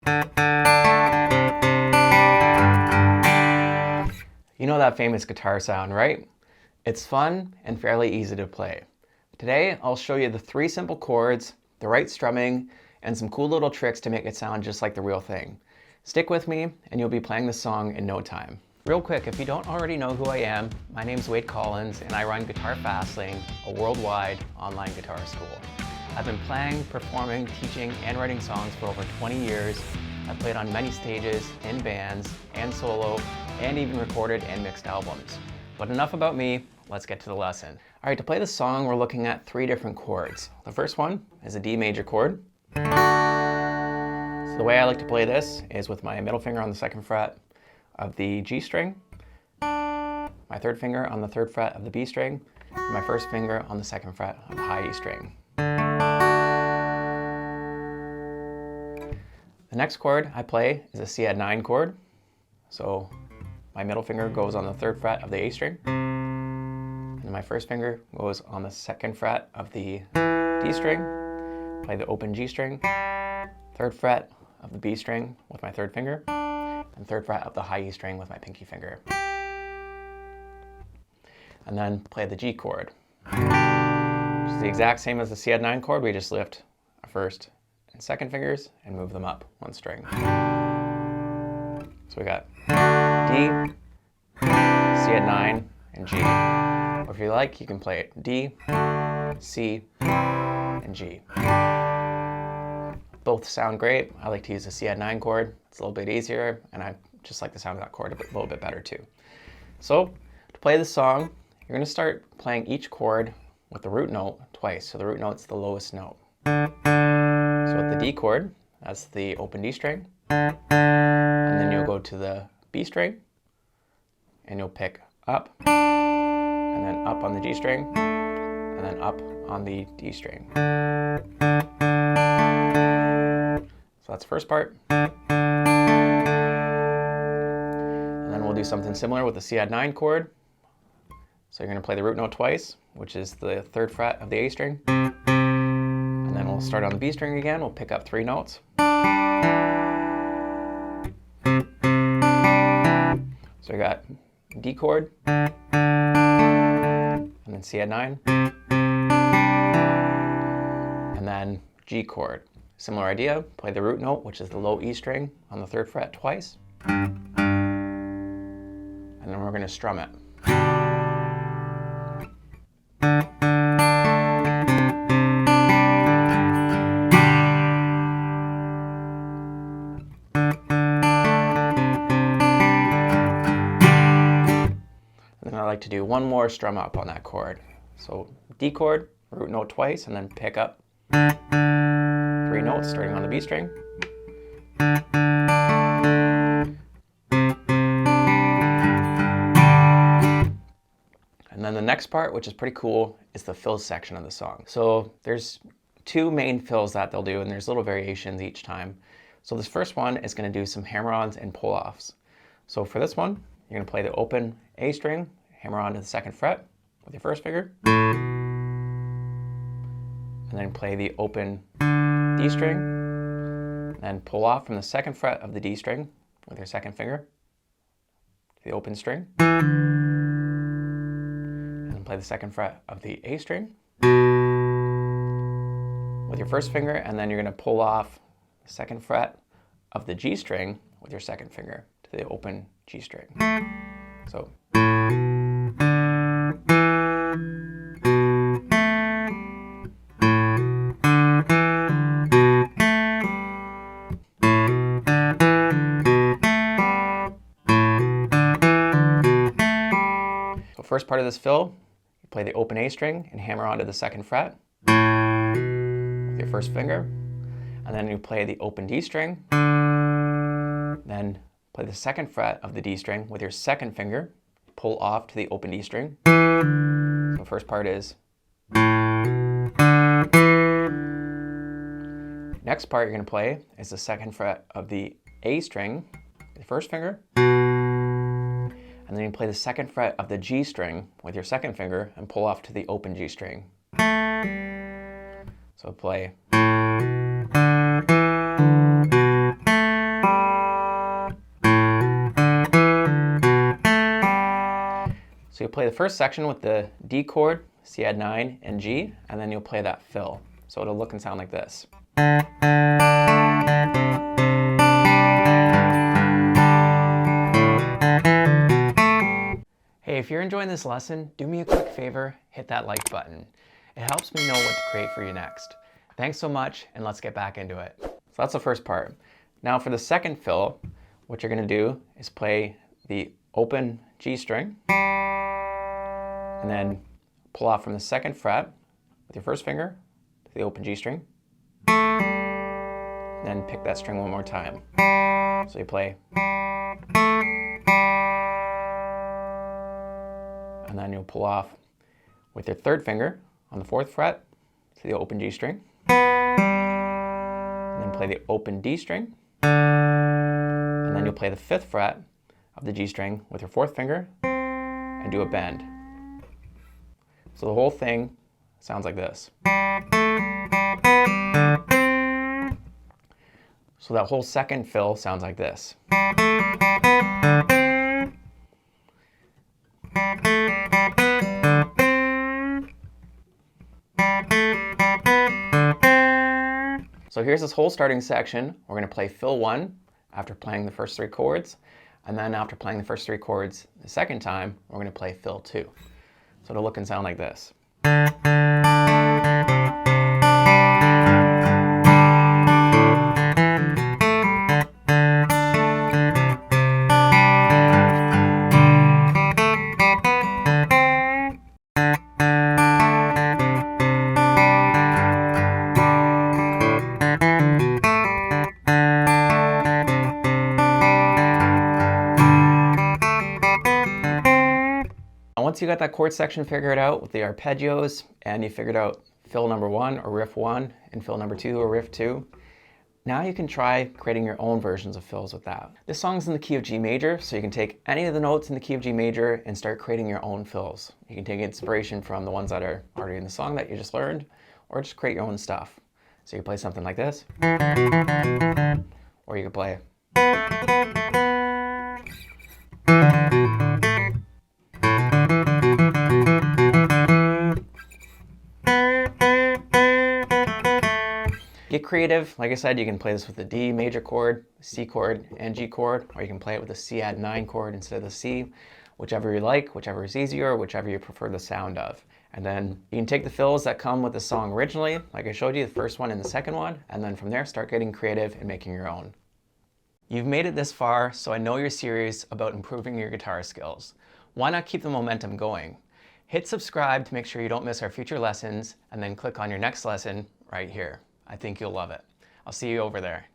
You know that famous guitar sound, right? It's fun and fairly easy to play. Today, I'll show you the 3 simple chords, the right strumming, and some cool little tricks to make it sound just like the real thing. Stick with me and you'll be playing the song in no time. Real quick, if you don't already know who I am, my name's Wade Collins and I run Guitar Fastlane, a worldwide online guitar school. I've been playing, performing, teaching, and writing songs for over 20 years. I've played on many stages, in bands, and solo, and even recorded and mixed albums. But enough about me, let's get to the lesson. All right, to play the song, we're looking at 3 different chords. The first one is a D major chord. So the way I like to play this is with my middle finger on the 2nd fret of the G string, my 3rd finger on the 3rd fret of the B string, and my 1st finger on the 2nd fret of the high E string. The next chord I play is a C add 9 chord. So my middle finger goes on the 3rd fret of the A string, and my 1st finger goes on the 2nd fret of the D string, play the open G string, 3rd fret of the B string with my 3rd finger, and 3rd fret of the high E string with my pinky finger. And then play the G chord, which is the exact same as the C add 9 chord. We just lift our 1st and 2nd fingers and move them up 1 string. So we got D, C add 9, and G. Or if you like, you can play it D, C, and G. Both sound great. I like to use the C add 9 chord. It's a little bit easier, and I just like the sound of that chord a little bit better too. So to play the song, you're going to start playing each chord with the root note twice. So the root note's the lowest note. So with the D chord, that's the open D string. And then you'll go to the B string, and you'll pick up, and then up on the G string, and then up on the D string. So that's the first part. And then we'll do something similar with the C add 9 chord. So you're going to play the root note twice, which is the 3rd fret of the A string. And then we'll start on the B string again. We'll pick up 3 notes. So we got D chord, and then C add 9, and then G chord. Similar idea, play the root note, which is the low E string, on the 3rd fret twice, and then we're going to strum it. And then I like to do one more strum up on that chord. So D chord, root note twice, and then pick up 3 notes starting on the B string. And then the next part, which is pretty cool, is the fills section of the song. So there's 2 main fills that they'll do, and there's little variations each time. So this first one is going to do some hammer-ons and pull-offs. So for this one, you're going to play the open A string, hammer on to the 2nd fret with your 1st finger, and then play the open D string, and then pull off from the 2nd fret of the D string with your 2nd finger to the open string, and then play the 2nd fret of the A string with your 1st finger, and then you're going to pull off the 2nd fret of the G string with your 2nd finger to the open G string. So first part of this fill, you play the open A string and hammer onto the 2nd fret with your 1st finger, and then you play the open D string, then play the 2nd fret of the D string with your 2nd finger, pull off to the open D string. So the first part is. Next part you're going to play is the 2nd fret of the A string with your 1st finger, and then you play the 2nd fret of the G string with your 2nd finger and pull off to the open G string. So play. you'll play the first section with the D chord, C add 9, and G, and then you'll play that fill. So it'll look and sound like this. Hey, if you're enjoying this lesson, do me a quick favor, hit that like button. It helps me know what to create for you next. Thanks so much, and let's get back into it. So that's the first part. Now for the second fill, what you're gonna do is play the open G string, and then pull off from the second fret with your first finger to the open G string, then pick that string one more time. So you play, and then you'll pull off with your third finger on the fourth fret to the open G string, and then play the open D string, and then you'll play the fifth fret of the G string with your fourth finger and do a bend. So the whole thing sounds like this. So that whole second fill sounds like this. So here's this whole starting section. We're going to play fill 1 after playing the first 3 chords, and then after playing the first 3 chords the second time, we're going to play fill 2. So it'll look and sound like this. Once you got that chord section figured out with the arpeggios, and you figured out fill number 1 or riff 1 and fill number 2 or riff 2, now you can try creating your own versions of fills with that. This song's in the key of G major, so you can take any of the notes in the key of G major and start creating your own fills. You can take inspiration from the ones that are already in the song that you just learned, or just create your own stuff. So you can play something like this, or you can play. Get creative. Like I said, you can play this with the D major chord, C chord, and G chord, or you can play it with the C add 9 chord instead of the C, whichever you like, whichever is easier, whichever you prefer the sound of. And then you can take the fills that come with the song originally, like I showed you, the first one and the second one, and then from there start getting creative and making your own. You've made it this far, so I know you're serious about improving your guitar skills. Why not keep the momentum going? Hit subscribe to make sure you don't miss our future lessons, and then click on your next lesson right here. I think you'll love it. I'll see you over there.